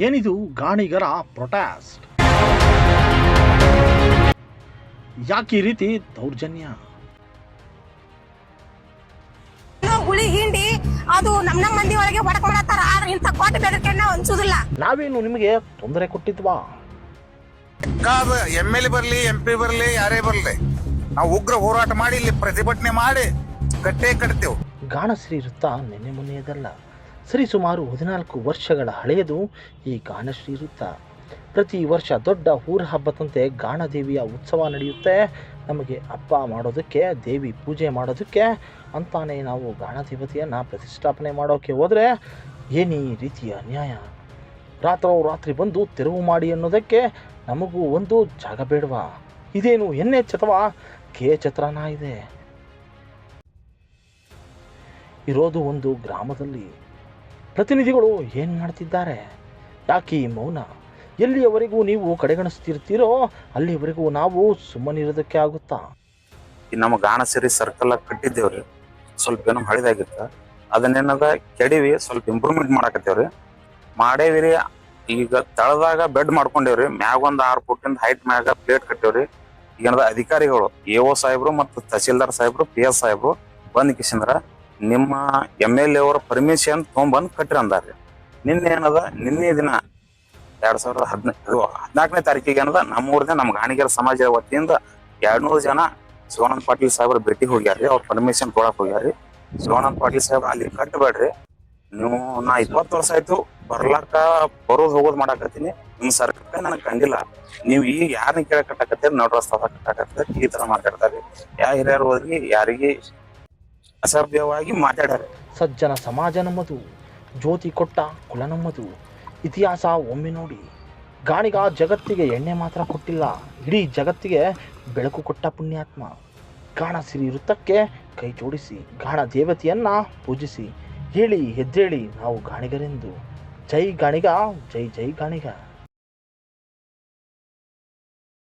ಏನಿದು ಗಾಣಿಗರ ಪ್ರೊಟೆಸ್ಟ್? ಯಾಕೆ ಈ ರೀತಿ ದೌರ್ಜನ್ಯ? ಗುಳಿ ಹಿಂಡಿ ಅದು ನಮ್ಮ ಮಂದಿ ಒಳಗೆ ಹೊಡಕ್ ಮಾಡತ್ತಾರ. ಆದ್ರೆ ಇಂಥ ಕೋಟೆ ಬೆದರಿಕೆಯನ್ನ ಅನ್ಸುದಿಲ್ಲ. ನಾವೇನು ನಿಮಗೆ ತೊಂದರೆ ಕೊಟ್ಟಿದ್ವಾ? MLA ಬರ್ಲಿ, MP ಬರ್ಲಿ, ಯಾರೇ ಬರ್ಲಿ, ನಾವು ಉಗ್ರ ಹೋರಾಟ ಮಾಡಿ ಇಲ್ಲಿ ಪ್ರತಿಭಟನೆ ಮಾಡಿ ಕಟ್ಟೇ ಕಟ್ತೇವೆ. ಗಾಣಶ್ರೀ ವೃತ್ತ ನಿನ್ನೆ ಮೊನ್ನೆಯದಲ್ಲ, ಸರಿ ಸುಮಾರು 14 ವರ್ಷಗಳ ಹಳೆಯದು ಈ ಗಾಣಶ್ರೀ ವೃತ್ತ. ಪ್ರತಿ ವರ್ಷ ದೊಡ್ಡ ಊರ ಹಬ್ಬದಂತೆ ಗಾಣದೇವಿಯ ಉತ್ಸವ ನಡೆಯುತ್ತೆ. ನಮಗೆ ಹಬ್ಬ ಮಾಡೋದಕ್ಕೆ, ದೇವಿ ಪೂಜೆ ಮಾಡೋದಕ್ಕೆ ಅಂತಾನೆ ನಾವು ಗಾಣದೇವತೆಯನ್ನು ಪ್ರತಿಷ್ಠಾಪನೆ ಮಾಡೋಕ್ಕೆ ಹೋದರೆ ಏನೇ ರೀತಿಯ ಅನ್ಯಾಯ? ರಾತ್ರೋರಾತ್ರಿ ಬಂದು ತೆರವು ಮಾಡಿ ಅನ್ನೋದಕ್ಕೆ ನಮಗೂ ಒಂದು ಜಾಗ ಬೇಡವಾ? ಇದೇನು NH ಅಥವಾ KH ಹತ್ರನ ಇದೆ? ಇರೋದು ಒಂದು ಗ್ರಾಮದಲ್ಲಿ. ಪ್ರತಿನಿಧಿಗಳು ಏನು ಮಾಡ್ತಿದ್ದಾರೆ? ಯಾಕೆ ಈ ಮೌನ? ಎಲ್ಲಿಯವರೆಗೂ ನೀವು ಕಡೆಗಣಿಸ್ತಿರ್ತೀರೋ ಅಲ್ಲಿವರೆಗೂ ನಾವು ಸುಮ್ಮನಿರೋದಕ್ಕೆ ಆಗುತ್ತಾ? ನಮ್ಮ ಗಾಣಸಿರಿ ಸರ್ಕಲ್ ಕಟ್ಟಿದ್ದೇವ್ರಿ, ಸ್ವಲ್ಪ ಏನೋ ಹಳಿದಾಗಿತ್ತ, ಅದನ್ನೇನದ ಕೆಡಿವಿ ಸ್ವಲ್ಪ ಇಂಪ್ರೂವ್ಮೆಂಟ್ ಮಾಡಾಕತ್ತೇವ್ರಿ. ಮಾಡೇವಿರಿ. ಈಗ ತಳದಾಗ ಬೆಡ್ ಮಾಡ್ಕೊಂಡೇವ್ರಿ. ಮ್ಯಾಗ ಒಂದು 6 ಫುಟಿಂದ ಹೈಟ್ ಮ್ಯಾಗ ಪ್ಲೇಟ್ ಕಟ್ಟೇವ್ರಿ. ಈಗೇನದ ಅಧಿಕಾರಿಗಳು AO ಸಾಹೇಬ್ರು ಮತ್ತು ತಹಸೀಲ್ದಾರ್ ಸಾಹೇಬ್ರು, PS ಸಾಹೇಬ್ರು ಬಂದ್ ಕಿಶಂದ್ರ ನಿಮ್ಮ MLA ಅವರ ಪರ್ಮಿಷನ್ ತೊಗೊಂಬಂದ್ ಕಟ್ರಿ ಅಂದಾರ್ರಿ. ನಿನ್ನೆ ಏನದ, ನಿನ್ನೆ ದಿನ 2014ನೇ ತಾರೀಕಿಗೆ ಏನದ ನಮ್ಮೂರ್ದೆ ನಮ್ಮ ಗಾಣಿಗರ ಸಮಾಜ ವತಿಯಿಂದ 200 ಜನ ಶಿವಾನಂದ ಪಾಟೀಲ್ ಸಾಹೇಬ್ರ ಭೇಟಿ ಹೋಗ್ಯಾರ್ರಿ. ಅವ್ರ ಪರ್ಮಿಷನ್ ತೊಗೊಳಕ್ ಹೋಗ್ಯಾರ್ರಿ. ಶಿವಾನಂದ ಪಾಟೀಲ್ ಸಾಹೇಬ್ರ ಅಲ್ಲಿ ಕಟ್ಟಬೇಡ್ರಿ ನೀವು, ನಾ 20 ವರ್ಷ ಆಯ್ತು ಬರ್ಲಾಕ ಬರೋದು ಹೋಗೋದು ಮಾಡಾಕತ್ತೀನಿ, ನಿಮ್ ಸರ್ಕಾರ ನನಗೆ ಕಂಡಿಲ್ಲ, ನೀವು ಈಗ ಯಾರನ್ನ ಕೇಳ ಕಟ್ಟಾಕತ್ತೀರಿ, ನಡ್ರಸ್ತಾವ ಕಟ್ಟಾಕತ್ತೀರಿ, ಈ ತರ ಮಾತಾಡ್ತಾರೆ. ಹಿರಿಯರು ಹೋಗಿ ಯಾರಿಗೆ ಅಸಭ್ಯವಾಗಿ ಮಾತಾಡ್ಯಾರ. ಸಜ್ಜನ ಸಮಾಜ ನಮ್ಮದು, ಜ್ಯೋತಿ ಕೊಟ್ಟ ಕುಲ ನಮ್ಮದು. ಇತಿಹಾಸ ಒಮ್ಮೆ ನೋಡಿ. ಗಾಣಿಗ ಜಗತ್ತಿಗೆ ಎಣ್ಣೆ ಮಾತ್ರ ಕೊಟ್ಟಿಲ್ಲ, ಇಡೀ ಜಗತ್ತಿಗೆ ಬೆಳಕು ಕೊಟ್ಟ ಪುಣ್ಯಾತ್ಮ. ಗಾಣಸಿರಿ ವೃತ್ತಕ್ಕೆ ಕೈ ಜೋಡಿಸಿ ಗಾಣ ದೇವತೆಯನ್ನ ಪೂಜಿಸಿ ಹೇಳಿ, ಎದ್ದೇಳಿ ನಾವು ಗಾಣಿಗರೆಂದು. ಜೈ ಗಾಣಿಗ, ಜೈ ಜೈ ಗಾಣಿಗ.